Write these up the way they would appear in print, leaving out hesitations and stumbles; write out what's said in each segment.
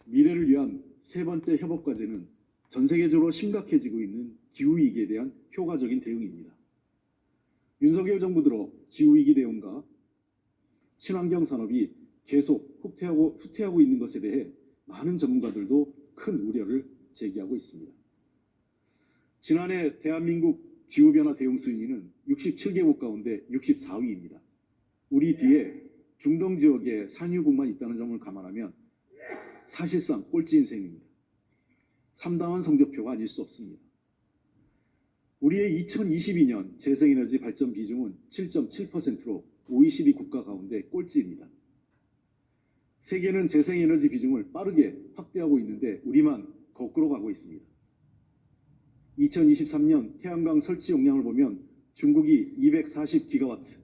미래를 위한 세 번째 협업 과제는 전 세계적으로 심각해지고 있는 기후위기에 대한 효과적인 대응입니다. 윤석열 정부 들어 기후위기 대응과 친환경 산업이 계속 후퇴하고 있는 것에 대해 많은 전문가들도 큰 우려를 제기하고 있습니다. 지난해 대한민국 기후변화 대응 순위는 67개국 가운데 64위입니다. 우리 뒤에 중동 지역의 산유국만 있다는 점을 감안하면 사실상 꼴찌인 셈입니다. 참담한 성적표가 아닐 수 없습니다. 우리의 2022년 재생에너지 발전 비중은 7.7%로 OECD 국가 가운데 꼴찌입니다. 세계는 재생에너지 비중을 빠르게 확대하고 있는데 우리만 거꾸로 가고 있습니다. 2023년 태양광 설치 용량을 보면 중국이 240기가와트,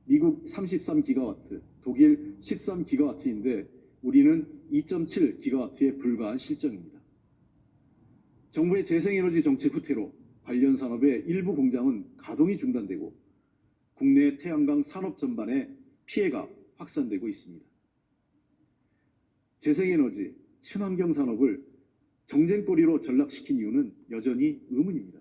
미국 33기가와트, 독일 13기가와트인데 우리는 2.7기가와트에 불과한 실정입니다. 정부의 재생에너지 정책 후퇴로 관련 산업의 일부 공장은 가동이 중단되고 국내 태양광 산업 전반에 피해가 확산되고 있습니다. 재생에너지, 친환경 산업을 정쟁거리로 전락시킨 이유는 여전히 의문입니다.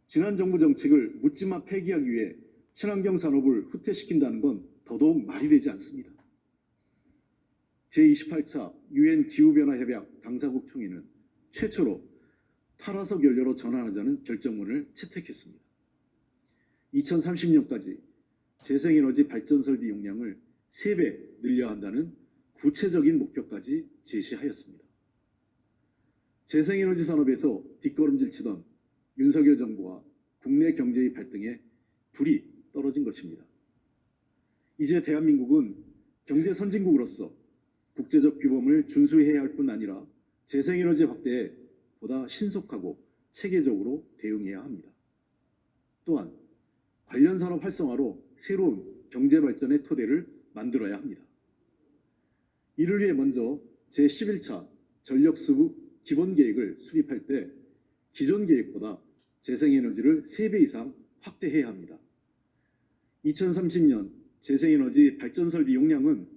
지난 정부 정책을 묻지마 폐기하기 위해 친환경 산업을 후퇴시킨다는 건 더더욱 말이 되지 않습니다. 제28차 UN 기후변화협약 당사국 총회는 최초로 탈화석 연료로 전환하자는 결정문을 채택했습니다. 2030년까지 재생에너지 발전 설비 용량을 3배 늘려야 한다는 구체적인 목표까지 제시하였습니다. 재생에너지 산업에서 뒷걸음질 치던 윤석열 정부와 국내 경제의 발등에 불이 떨어진 것입니다. 이제 대한민국은 경제 선진국으로서 국제적 규범을 준수해야 할 뿐 아니라 재생에너지 확대에 보다 신속하고 체계적으로 대응해야 합니다. 또한 관련 산업 활성화로 새로운 경제 발전의 토대를 만들어야 합니다. 이를 위해 먼저 제11차 전력수급 기본계획을 수립할 때 기존 계획보다 재생에너지를 3배 이상 확대해야 합니다. 2030년 재생에너지 발전설비 용량은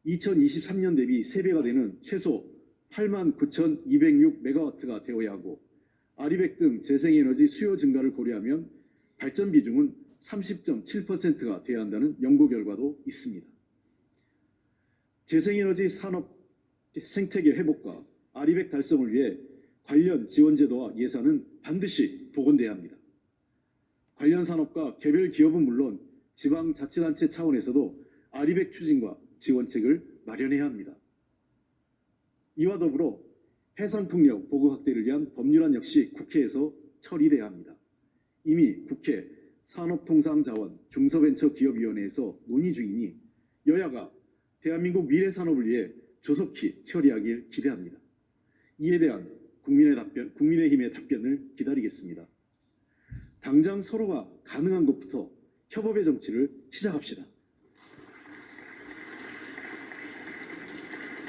2023년 대비 3배가 되는 최소 89,206메가와트가 되어야 하고 아리백 등 재생에너지 수요 증가를 고려하면 발전 비중은 30.7%가 되어야 한다는 연구 결과도 있습니다. 재생에너지 산업 생태계 회복과 아리백 달성을 위해 관련 지원 제도와 예산은 반드시 복원돼야 합니다. 관련 산업과 개별 기업은 물론 지방자치단체 차원에서도 아리백 추진과 지원책을 마련해야 합니다. 이와 더불어 해상풍력 보급 확대를 위한 법률안 역시 국회에서 처리돼야 합니다. 이미 국회 산업통상자원 중소벤처기업위원회에서 논의 중이니 여야가 대한민국 미래산업을 위해 조속히 처리하길 기대합니다. 이에 대한 국민의힘의 답변을 기다리겠습니다. 당장 서로가 가능한 것부터 협업의 정치를 시작합시다.